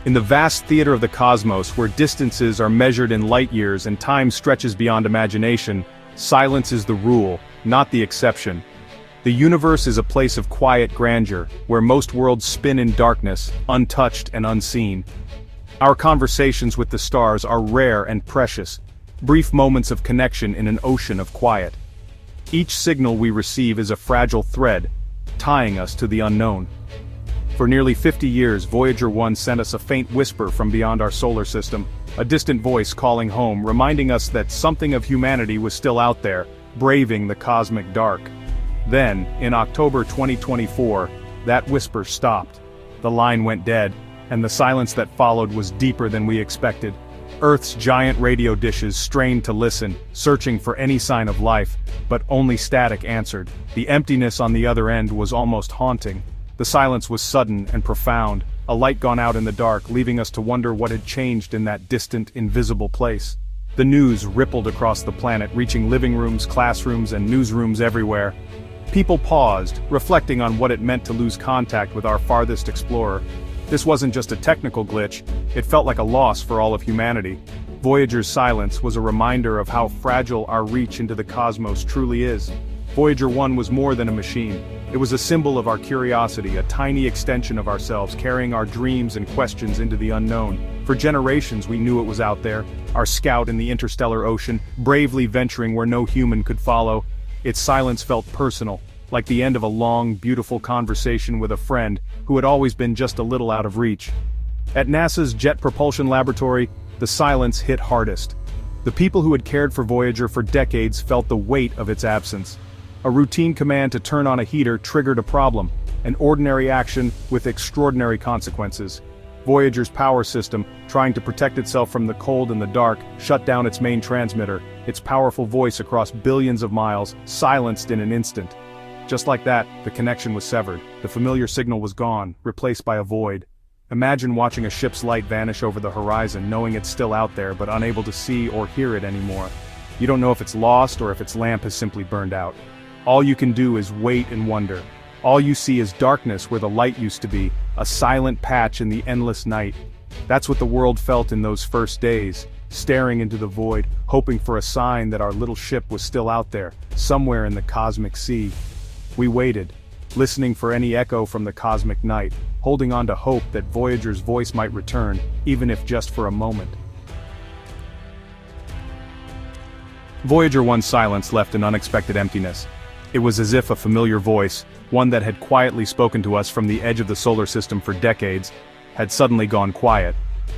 In the vast theater of the cosmos, where distances are measured in light years and time stretches beyond imagination, silence is the rule, not the exception. The universe is a place of quiet grandeur, where most worlds spin in darkness, untouched and unseen. Our conversations with the stars are rare and precious, brief moments of connection in an ocean of quiet. Each signal we receive is a fragile thread, tying us to the unknown. For nearly 50 years, Voyager 1 sent us a faint whisper from beyond our solar system, a distant voice calling home, reminding us that something of humanity was still out there, braving the cosmic dark. Then, in October 2024, that whisper stopped. The line went dead, and the silence that followed was deeper than we expected. Earth's giant radio dishes strained to listen, searching for any sign of life, but only static answered. The emptiness on the other end was almost haunting. The silence was sudden and profound, a light gone out in the dark, leaving us to wonder what had changed in that distant, invisible place. The news rippled across the planet, reaching living rooms, classrooms, and newsrooms everywhere. People paused, reflecting on what it meant to lose contact with our farthest explorer. This wasn't just a technical glitch, it felt like a loss for all of humanity. Voyager's silence was a reminder of how fragile our reach into the cosmos truly is. Voyager 1 was more than a machine. It was a symbol of our curiosity, a tiny extension of ourselves, carrying our dreams and questions into the unknown. For generations we knew it was out there, our scout in the interstellar ocean, bravely venturing where no human could follow. Its silence felt personal, like the end of a long, beautiful conversation with a friend who had always been just a little out of reach. At NASA's Jet Propulsion Laboratory, the silence hit hardest. The people who had cared for Voyager for decades felt the weight of its absence. A routine command to turn on a heater triggered a problem, an ordinary action with extraordinary consequences. Voyager's power system, trying to protect itself from the cold and the dark, shut down its main transmitter, its powerful voice across billions of miles, silenced in an instant. Just like that, the connection was severed. The familiar signal was gone, replaced by a void. Imagine watching a ship's light vanish over the horizon, knowing it's still out there but unable to see or hear it anymore. You don't know if it's lost or if its lamp has simply burned out. All you can do is wait and wonder. All you see is darkness where the light used to be, a silent patch in the endless night. That's what the world felt in those first days, staring into the void, hoping for a sign that our little ship was still out there, somewhere in the cosmic sea. We waited, listening for any echo from the cosmic night, holding on to hope that Voyager's voice might return, even if just for a moment. Voyager 1's silence left an unexpected emptiness. It was as if a familiar voice, one that had quietly spoken to us from the edge of the solar system for decades, had suddenly gone quiet.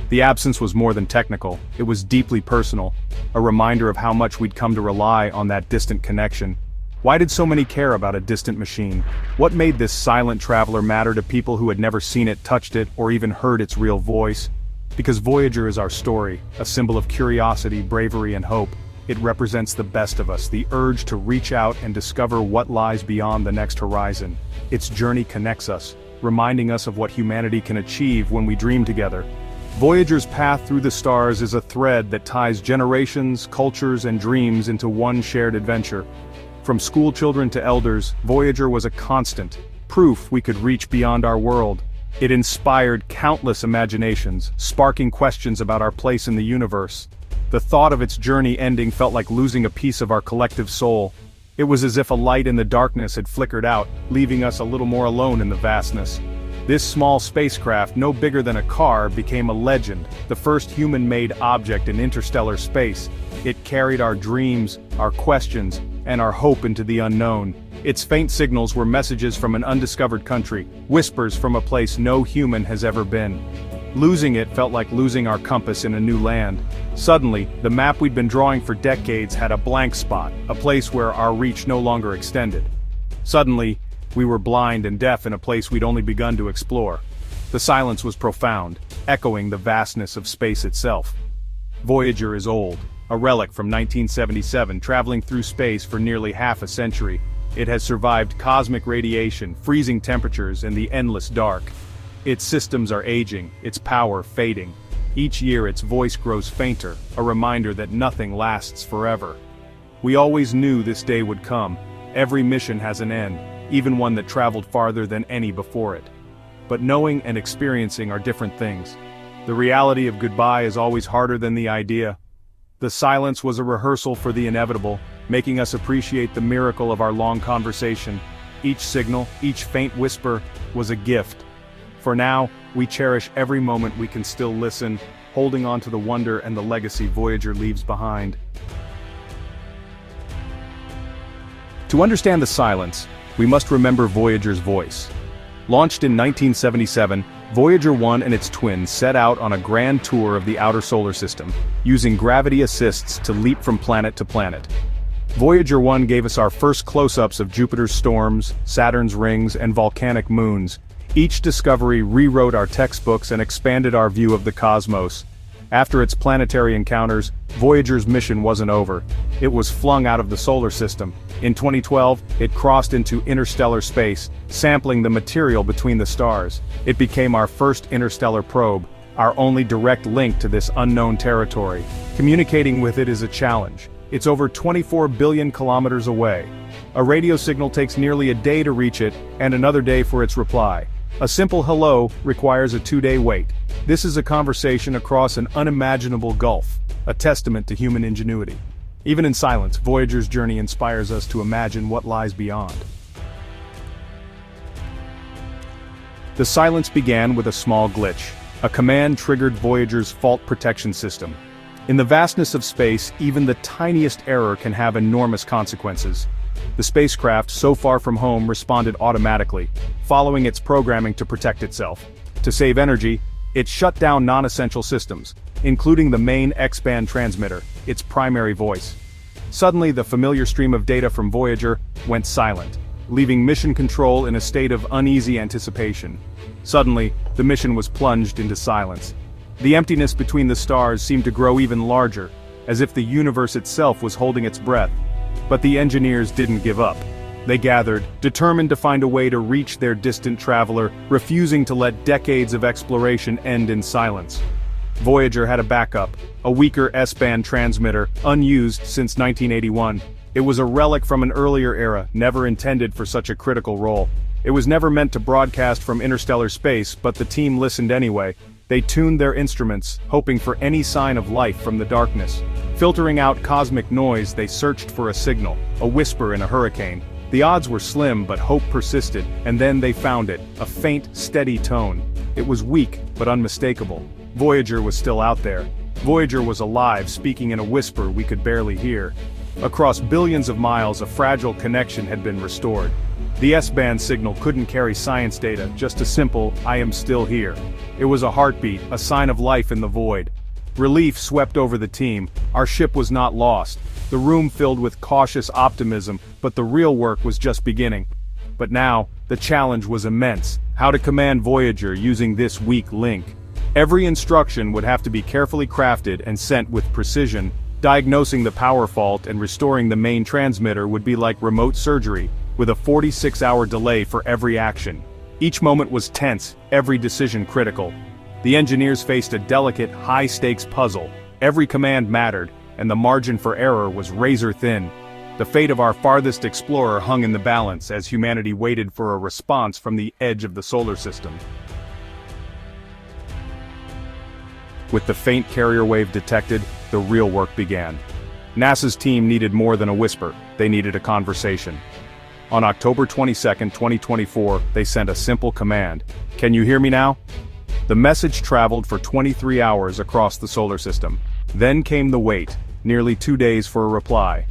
The absence was more than technical, it was deeply personal, a reminder of how much we'd come to rely on that distant connection. Why did so many care about a distant machine? What made this silent traveler matter to people who had never seen it, touched it, or even heard its real voice? Because Voyager is our story, a symbol of curiosity, bravery, and hope. It represents the best of us, the urge to reach out and discover what lies beyond the next horizon. Its journey connects us, reminding us of what humanity can achieve when we dream together. Voyager's path through the stars is a thread that ties generations, cultures, and dreams into one shared adventure. From school children to elders, Voyager was a constant, proof we could reach beyond our world. It inspired countless imaginations, sparking questions about our place in the universe. The thought of its journey ending felt like losing a piece of our collective soul. It was as if a light in the darkness had flickered out, leaving us a little more alone in the vastness. This small spacecraft, no bigger than a car, became a legend, the first human-made object in interstellar space. It carried our dreams, our questions, and our hope into the unknown. Its faint signals were messages from an undiscovered country, whispers from a place no human has ever been. Losing it felt like losing our compass in a new land. Suddenly, the map we'd been drawing for decades had a blank spot, a place where our reach no longer extended. Suddenly, we were blind and deaf in a place we'd only begun to explore. The silence was profound, echoing the vastness of space itself. Voyager is old, a relic from 1977, traveling through space for nearly half a century. It has survived cosmic radiation, freezing temperatures, and the endless dark. Its systems are aging, its power fading. Each year its voice grows fainter, a reminder that nothing lasts forever. We always knew this day would come. Every mission has an end, even one that traveled farther than any before it. But knowing and experiencing are different things. The reality of goodbye is always harder than the idea. The silence was a rehearsal for the inevitable, making us appreciate the miracle of our long conversation. Each signal, each faint whisper, was a gift. For now, we cherish every moment we can still listen, holding on to the wonder and the legacy Voyager leaves behind. To understand the silence, we must remember Voyager's voice. Launched in 1977, Voyager 1 and its twins set out on a grand tour of the outer solar system, using gravity assists to leap from planet to planet. Voyager 1 gave us our first close-ups of Jupiter's storms, Saturn's rings, and volcanic moons. Each discovery rewrote our textbooks and expanded our view of the cosmos. After its planetary encounters, Voyager's mission wasn't over. It was flung out of the solar system. In 2012, it crossed into interstellar space, sampling the material between the stars. It became our first interstellar probe, our only direct link to this unknown territory. Communicating with it is a challenge. It's over 24 billion kilometers away. A radio signal takes nearly a day to reach it, and another day for its reply. A simple hello requires a 2-day wait. This is a conversation across an unimaginable gulf, a testament to human ingenuity. Even in silence, Voyager's journey inspires us to imagine what lies beyond. The silence began with a small glitch. A command triggered Voyager's fault protection system. In the vastness of space, even the tiniest error can have enormous consequences. The spacecraft, so far from home, responded automatically, following its programming to protect itself. To save energy, it shut down non-essential systems, including the main X-band transmitter, its primary voice. Suddenly, the familiar stream of data from Voyager went silent, leaving mission control in a state of uneasy anticipation. Suddenly, the mission was plunged into silence. The emptiness between the stars seemed to grow even larger, as if the universe itself was holding its breath. But the engineers didn't give up. They gathered, determined to find a way to reach their distant traveler, refusing to let decades of exploration end in silence. Voyager had a backup, a weaker S-band transmitter, unused since 1981. It was a relic from an earlier era, never intended for such a critical role. It was never meant to broadcast from interstellar space, but the team listened anyway. They tuned their instruments, hoping for any sign of life from the darkness. Filtering out cosmic noise, they searched for a signal, a whisper in a hurricane. The odds were slim, but hope persisted, and then they found it, a faint, steady tone. It was weak, but unmistakable. Voyager was still out there. Voyager was alive, speaking in a whisper we could barely hear. Across billions of miles, a fragile connection had been restored. The S-band signal couldn't carry science data, just a simple, "I am still here." It was a heartbeat, a sign of life in the void. Relief swept over the team. Our ship was not lost. The room filled with cautious optimism, but the real work was just beginning. But now, the challenge was immense: how to command Voyager using this weak link. Every instruction would have to be carefully crafted and sent with precision. Diagnosing the power fault and restoring the main transmitter would be like remote surgery, with a 46-hour delay for every action. Each moment was tense, every decision critical. The engineers faced a delicate, high-stakes puzzle. Every command mattered, and the margin for error was razor-thin. The fate of our farthest explorer hung in the balance as humanity waited for a response from the edge of the solar system. With the faint carrier wave detected, the real work began. NASA's team needed more than a whisper, they needed a conversation. On October 22, 2024, they sent a simple command: "Can you hear me now?" The message traveled for 23 hours across the solar system. Then came the wait, nearly 2 days for a reply.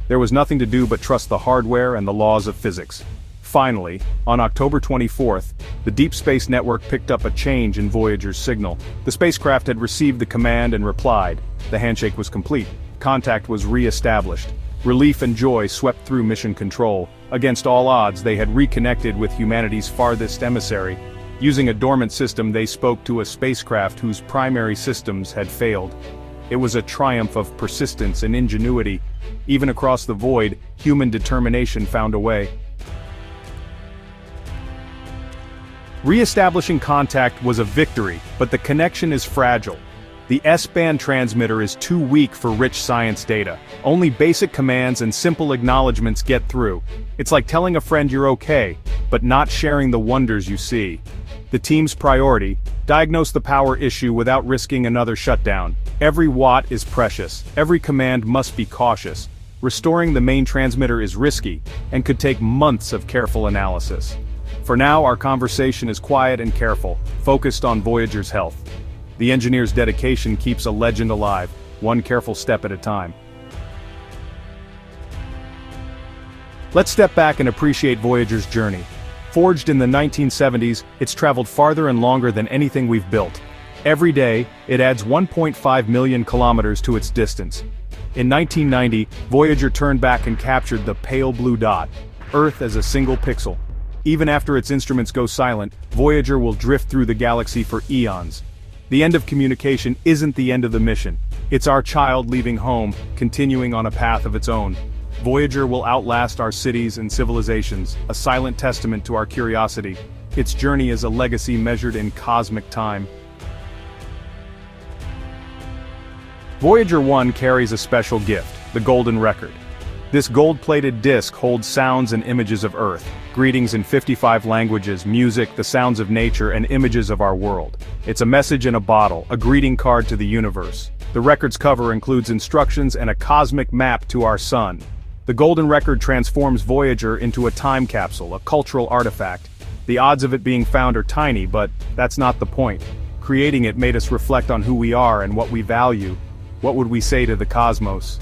There was nothing to do but trust the hardware and the laws of physics. Finally, on October 24th, the Deep Space Network picked up a change in Voyager's signal. The spacecraft had received the command and replied. The handshake was complete. Contact was re-established. Relief and joy swept through mission control. Against all odds, they had reconnected with humanity's farthest emissary. Using a dormant system, they spoke to a spacecraft whose primary systems had failed. It was a triumph of persistence and ingenuity. Even across the void, human determination found a way. Re-establishing contact was a victory, but the connection is fragile. The S-band transmitter is too weak for rich science data. Only basic commands and simple acknowledgements get through. It's like telling a friend you're okay, but not sharing the wonders you see. The team's priority: diagnose the power issue without risking another shutdown. Every watt is precious, every command must be cautious. Restoring the main transmitter is risky, and could take months of careful analysis. For now, our conversation is quiet and careful, focused on Voyager's health. The engineer's dedication keeps a legend alive, one careful step at a time. Let's step back and appreciate Voyager's journey. Forged in the 1970s, it's traveled farther and longer than anything we've built. Every day, it adds 1.5 million kilometers to its distance. In 1990, Voyager turned back and captured the pale blue dot, Earth as a single pixel. Even after its instruments go silent, Voyager will drift through the galaxy for eons. The end of communication isn't the end of the mission. It's our child leaving home, continuing on a path of its own. Voyager will outlast our cities and civilizations, a silent testament to our curiosity. Its journey is a legacy measured in cosmic time. Voyager 1 carries a special gift, the Golden Record. This gold-plated disc holds sounds and images of Earth, greetings in 55 languages, music, the sounds of nature, and images of our world. It's a message in a bottle, a greeting card to the universe. The record's cover includes instructions and a cosmic map to our sun. The Golden Record transforms Voyager into a time capsule, a cultural artifact. The odds of it being found are tiny, but that's not the point. Creating it made us reflect on who we are and what we value. What would we say to the cosmos?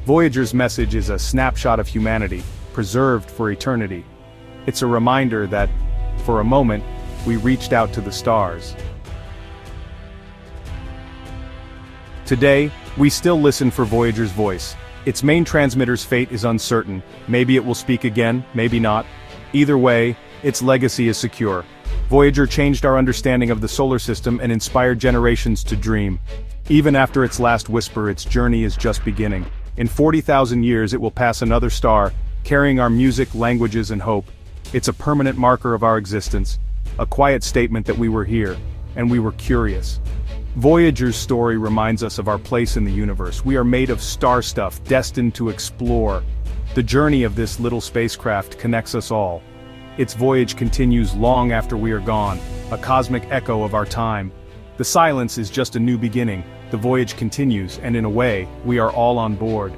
Voyager's message is a snapshot of humanity, preserved for eternity. It's a reminder that, for a moment, we reached out to the stars. Today, we still listen for Voyager's voice. Its main transmitter's fate is uncertain. Maybe it will speak again, maybe not. Either way, its legacy is secure. Voyager changed our understanding of the solar system and inspired generations to dream. Even after its last whisper, its journey is just beginning. In 40,000 years it will pass another star, carrying our music, languages, and hope. It's a permanent marker of our existence, a quiet statement that we were here, and we were curious. Voyager's story reminds us of our place in the universe. We are made of star stuff, destined to explore. The journey of this little spacecraft connects us all. Its voyage continues long after we are gone, a cosmic echo of our time. The silence is just a new beginning. The voyage continues, and in a way, we are all on board.